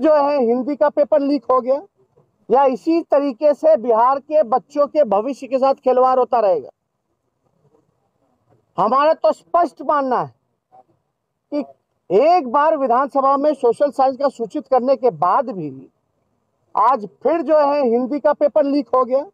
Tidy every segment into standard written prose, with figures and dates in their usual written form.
जो है हिंदी का पेपर लीक हो गया, या इसी तरीके से बिहार के बच्चों के भविष्य के साथ खिलवाड़ होता रहेगा? हमारा तो स्पष्ट मानना है कि एक बार विधानसभा में सोशल साइंस का सूचित करने के बाद भी आज फिर जो है हिंदी का पेपर लीक हो गया।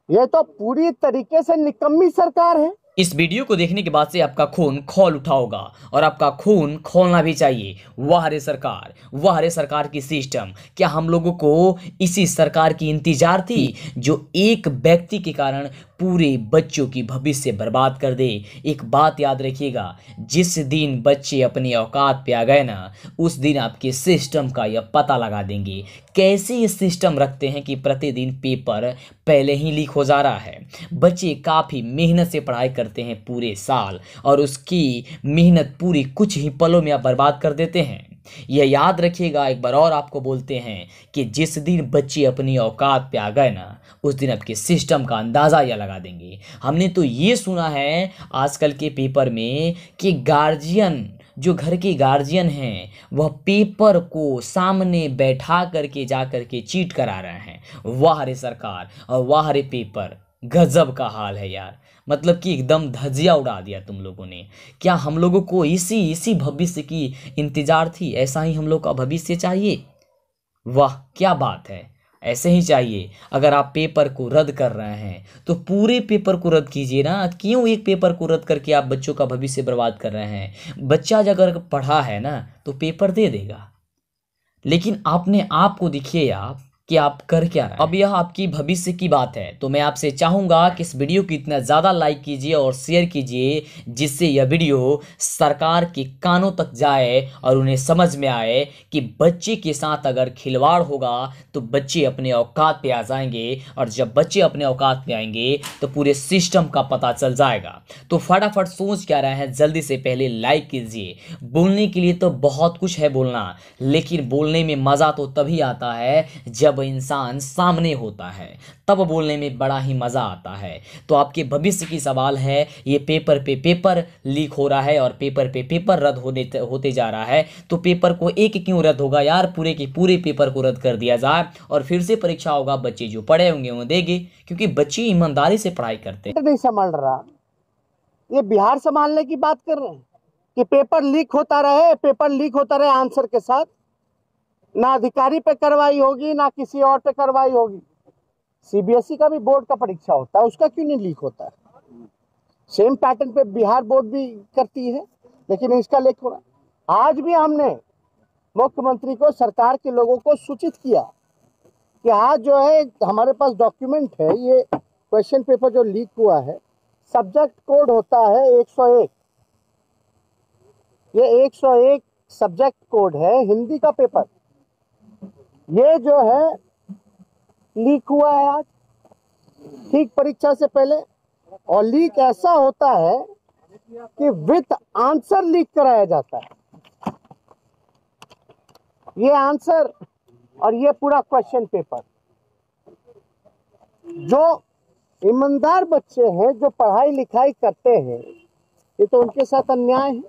यह तो पूरी तरीके से निकम्मी सरकार है। इस वीडियो को देखने के बाद से आपका खून खौल उठा होगा और आपका खून खौलना भी चाहिए। वाह रे सरकार की सिस्टम। क्या हम लोगों को इसी सरकार की इंतजार थी जो एक व्यक्ति के कारण पूरे बच्चों की भविष्य बर्बाद कर दे? एक बात याद रखिएगा, जिस दिन बच्चे अपनी औकात पे आ गए ना, उस दिन आपके सिस्टम का यह पता लगा देंगे। कैसे ये सिस्टम रखते हैं कि प्रतिदिन पेपर पहले ही लीक हो जा रहा है। बच्चे काफ़ी मेहनत से पढ़ाई करते हैं पूरे साल, और उसकी मेहनत पूरी कुछ ही पलों में आप बर्बाद कर देते हैं। यह याद रखिएगा। एक बार और आपको बोलते हैं कि जिस दिन बच्चे अपनी औकात पे आ गए ना, उस दिन आपके सिस्टम का अंदाज़ा यह लगा देंगे। हमने तो ये सुना है आजकल के पेपर में कि गार्जियन, जो घर के गार्जियन हैं, वह पेपर को सामने बैठा करके जा करके चीट करा रहे हैं। वाह रे सरकार और वाह रे पेपर, गजब का हाल है यार। मतलब कि एकदम धजिया उड़ा दिया तुम लोगों ने। क्या हम लोगों को इसी भविष्य की इंतजार थी? ऐसा ही हम लोग का भविष्य चाहिए? वाह क्या बात है, ऐसे ही चाहिए। अगर आप पेपर को रद्द कर रहे हैं तो पूरे पेपर को रद्द कीजिए ना। क्यों एक पेपर को रद्द करके आप बच्चों का भविष्य बर्बाद कर रहे हैं? बच्चा अगर पढ़ा है ना तो पेपर दे देगा, लेकिन आपने आपको देखिए आप कि आप कर क्या रहे हैं। अब यह आपकी भविष्य की बात है, तो मैं आपसे चाहूँगा कि इस वीडियो को इतना ज़्यादा लाइक कीजिए और शेयर कीजिए, जिससे यह वीडियो सरकार के कानों तक जाए और उन्हें समझ में आए कि बच्चे के साथ अगर खिलवाड़ होगा तो बच्चे अपने औकात पे आ जाएंगे, और जब बच्चे अपने औकात पे आएंगे तो पूरे सिस्टम का पता चल जाएगा। तो फटाफट सोच क्या रहे हैं, जल्दी से पहले लाइक कीजिए। बोलने के लिए तो बहुत कुछ है बोलना, लेकिन बोलने में मज़ा तो तभी आता है जब इंसान सामने होता है, तब बोलने में बड़ा ही मज़ा आता है। तो आपके भविष्य की सवाल है, ये पेपर पे पेपर लीक हो रहा है और पेपर पे पेपर रद्द होते जा रहा है, तो पेपर को एक क्यों रद्द होगा यार? पूरे के पूरे पेपर को रद्द कर दिया जाए और फिर से परीक्षा होगा। बच्चे जो पढ़े होंगे वो देंगे, क्योंकि बच्चे ईमानदारी से पढ़ाई करते हैं। नहीं संभाल रहा, ये बिहार संभालने की बात कर रहे हैं कि पेपर लीक होता रहे आंसर के साथ। ना अधिकारी पे कार्रवाई होगी, ना किसी और पे कार्रवाई होगी। सीबीएसई का भी बोर्ड का परीक्षा होता है, उसका क्यों नहीं लीक होता है? सेम पैटर्न पे बिहार बोर्ड भी करती है, लेकिन इसका लीक हो रहा है। आज भी हमने मुख्यमंत्री को, सरकार के लोगों को सूचित किया कि आज जो है हमारे पास डॉक्यूमेंट है, ये क्वेश्चन पेपर जो लीक हुआ है, सब्जेक्ट कोड होता है 101, ये 101 सब्जेक्ट कोड है हिंदी का पेपर, ये जो है लीक हुआ है आज ठीक परीक्षा से पहले। और लीक ऐसा होता है कि विथ आंसर लीक कराया जाता है, ये आंसर और ये पूरा क्वेश्चन पेपर। जो ईमानदार बच्चे हैं, जो पढ़ाई लिखाई करते हैं, ये तो उनके साथ अन्याय है।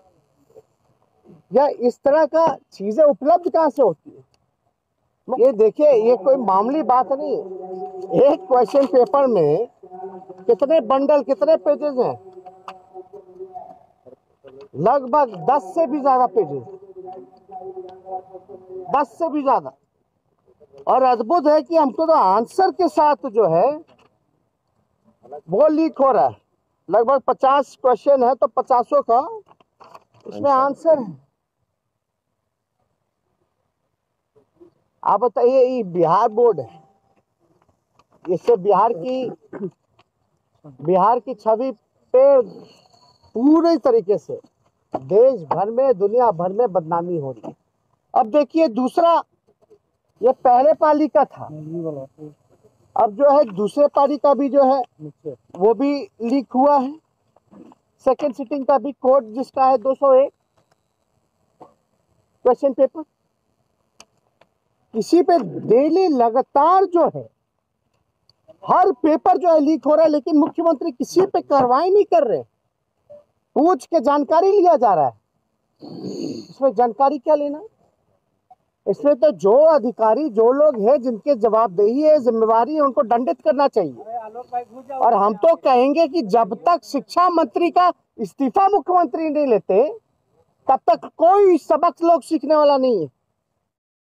या इस तरह का चीजें उपलब्ध कहां से होती है? ये देखिए, ये कोई मामूली बात नहीं है। एक क्वेश्चन पेपर में कितने बंडल, कितने पेजेस हैं? लगभग 10 से भी ज्यादा पेजेस, 10 से भी ज्यादा। और अद्भुत है कि हमको तो आंसर के साथ जो है वो लीक हो रहा है। लगभग 50 क्वेश्चन है, तो 50 का इसमें आंसर है। आप बताइए, ये बिहार बोर्ड है, इससे बिहार की छवि पे पूरे तरीके से देश भर में, दुनिया भर में बदनामी हो रही है। अब देखिए दूसरा, ये पहले पाली का था, अब जो है दूसरे पाली का भी जो है वो भी लीक हुआ है। सेकंड सिटिंग का भी कोड जिसका है 201 क्वेश्चन पेपर, किसी पे डेली लगातार जो है हर पेपर जो है लीक हो रहा है, लेकिन मुख्यमंत्री किसी पे कार्रवाई नहीं कर रहे। पूछ के जानकारी लिया जा रहा है, इसमें जानकारी क्या लेना? इसमें तो जो अधिकारी, जो लोग हैं जिनके जवाबदेही है, जिम्मेवारी है, उनको दंडित करना चाहिए। और हम तो कहेंगे कि जब तक शिक्षा मंत्री का इस्तीफा मुख्यमंत्री नहीं लेते, तब तक कोई सबक लोग सीखने वाला नहीं है।